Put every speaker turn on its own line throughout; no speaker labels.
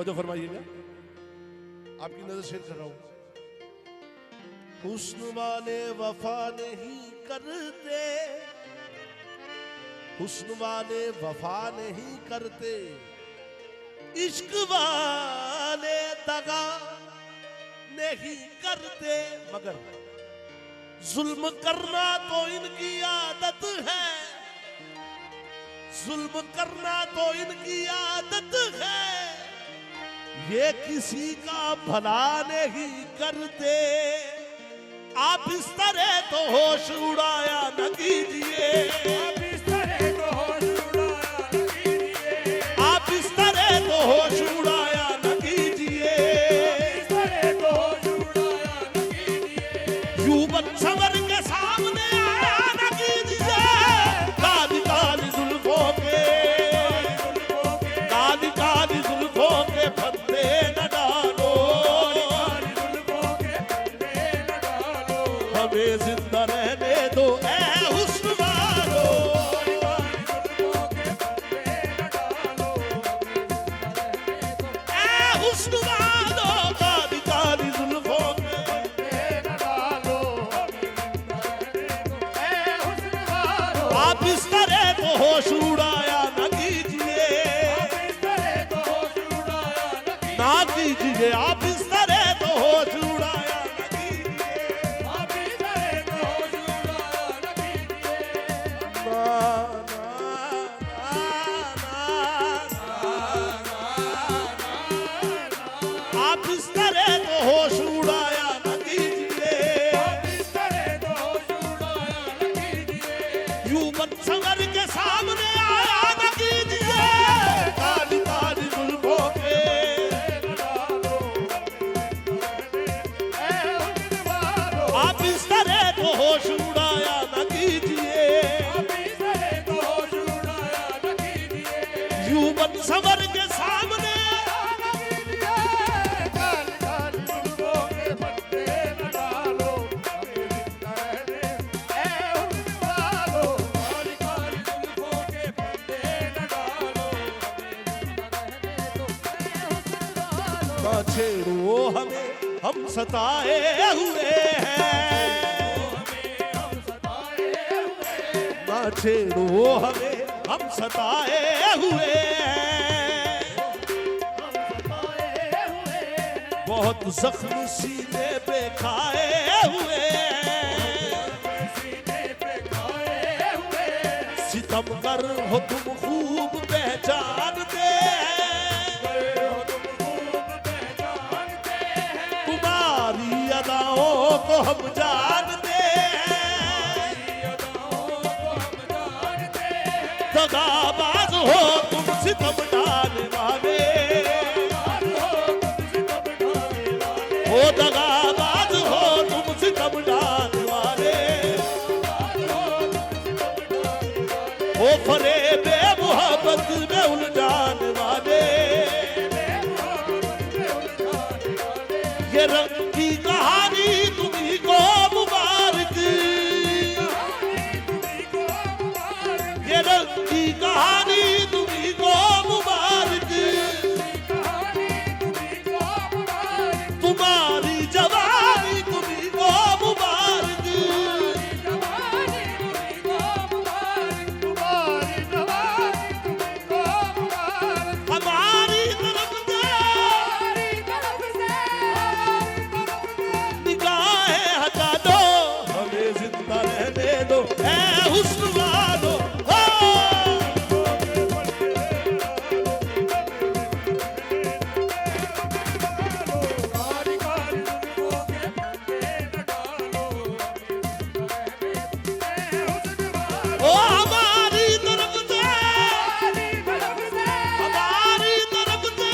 तवज्जो फरमाइएगा, आपकी नजर शेयर कर रहा हूं। हुस्न वाले वफा नहीं करते, हुस्न वाले वफा नहीं करते, इश्क वाले दगा नहीं करते, मगर जुल्म करना तो इनकी आदत है, जुल्म करना तो इनकी आदत है, ये किसी का भला नहीं करते। आप इस तरह तो होश उड़ाया न कीजिए, आप इस तरह तो होश उड़ाया न कीजिए, आप इस तरह तो होश उड़ाया न कीजिए, इस तरह तो होश उड़ाया न कीजिए। यूं बदसबर के सामने आया न कीजिए, काली काली जुल्फों के, काली काली जुल्फों के फंदे न डालो, हमें जिंदा रहने दो ए हुस्न वालो, ए हुस्न वालो, काली काली जुल्फों के आप इस तरह तो होश उड़ाया न कीजिए, ना कीजिए, आप इस तरह तो होश उड़ाया न कीजिए, आप इस तरह तो होश उड़ाया न कीजिए, यूं बदसबर के सामने आया न कीजिए, काली काली जुल्फों के, आप इस तरह तो होश उड़ाया न कीजिए, यूं बदसबर के सामने ना छेड़ो हमें, हम सताए हुए हैं, ना छेड़ो हमें, हम सताए हुए हैं, बहुत जख्म सीने पे खाए हुए हैं, सितमगर हो तुम खूब पहचानते हैं, तुम्हारी अदाओं को हम जानते हैं, दगाबाज हो तुम सितम डालने वाले, ओ दगाबाज हो तुम सितम डालने वाले, ओ फरेबे मोहब्बत में उलझाने वाले, ये रंग की कहानी तुम्ही को मुबारक, ये रंग की कहानी तुम्ही को मुबारक, तुम्हारी जवानी तुम्ही को मुबारक, हमारी तरफ से निगाहें हटा दो, हमें जिंदा रहने दो ए हुस्न वालो, ओ हमारी तरफ से, हमारी तरफ से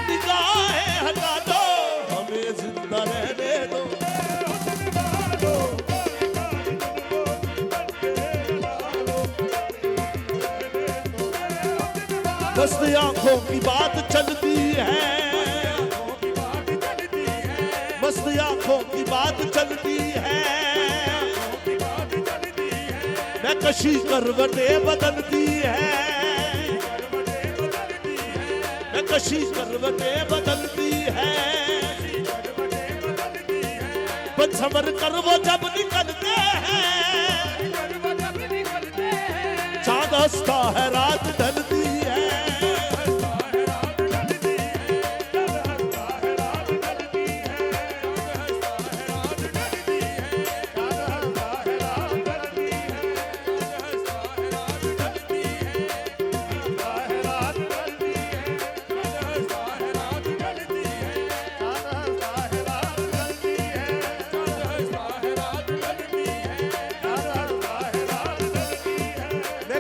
निगाहें हटा दो, हमें जिंदा रहने दो, मस्त आंखों की बात चलती है, मस्त आंखों की बात चलती है, मैं कशी करवटें बदलती है, कशी करवटें बदलती है, बन संवर कर वो जब निकलते हैं, चांद हंसता है रात ढलती है।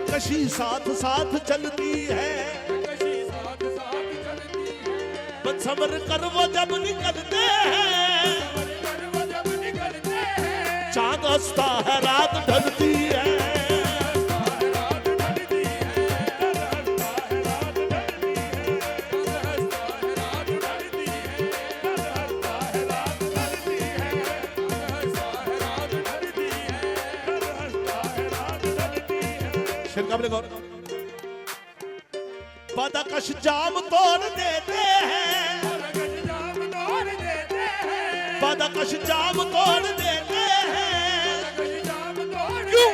कशी साथ साथ चलती है, बन संवर कर वो जब निकलते हैं, चांद हंसता है रात ढलती है। बदकश जाम तोड़ देते हैं, बदकश जाम तोड़ देते हैं, क्यों?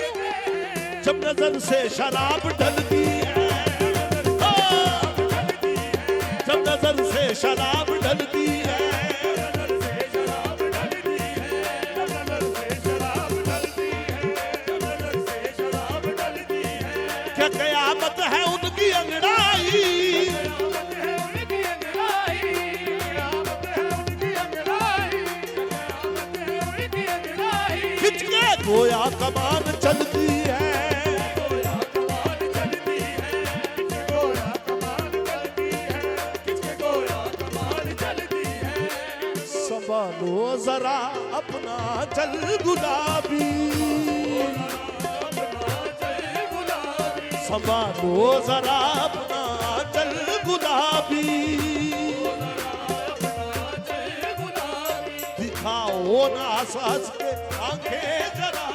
जब नजर से शराब ढलती है, जब नजर से शराब ढलती है, क्या कयामत है उनकी अंगड़ाई, खिंच के गोया कमान चलती है, संभालो जरा अपना चल गुलाबी, संभालो जरा अपना चल गुलाबी, दिखाओ ना हंस के आंखें जरा,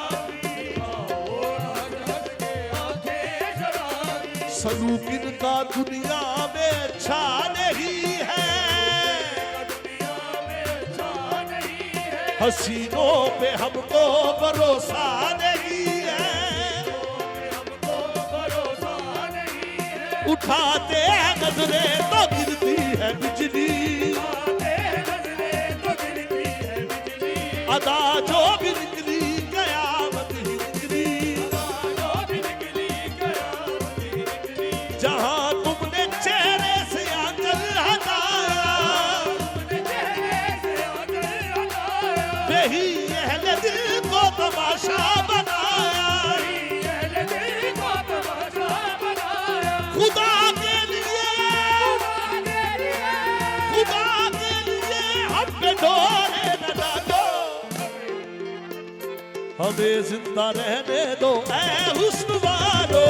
सलूक इनका दुनिया में अच्छा नहीं है, हसीनों पे हमको भरोसा नहीं है, उठाते हैं नजरे तो गिरती है बिजली, अदा जो भी निकली कयामत ही निकली, जहां तुमने चेहरे से आंचल हटाया, वही अहले दिल को तमाशा बनाया, खुदा के लिए, खुदा के लिए हम पे डोरे न डालो, हमें जिंदा रहने दो ऐ हुस्न वालो।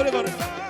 Hey,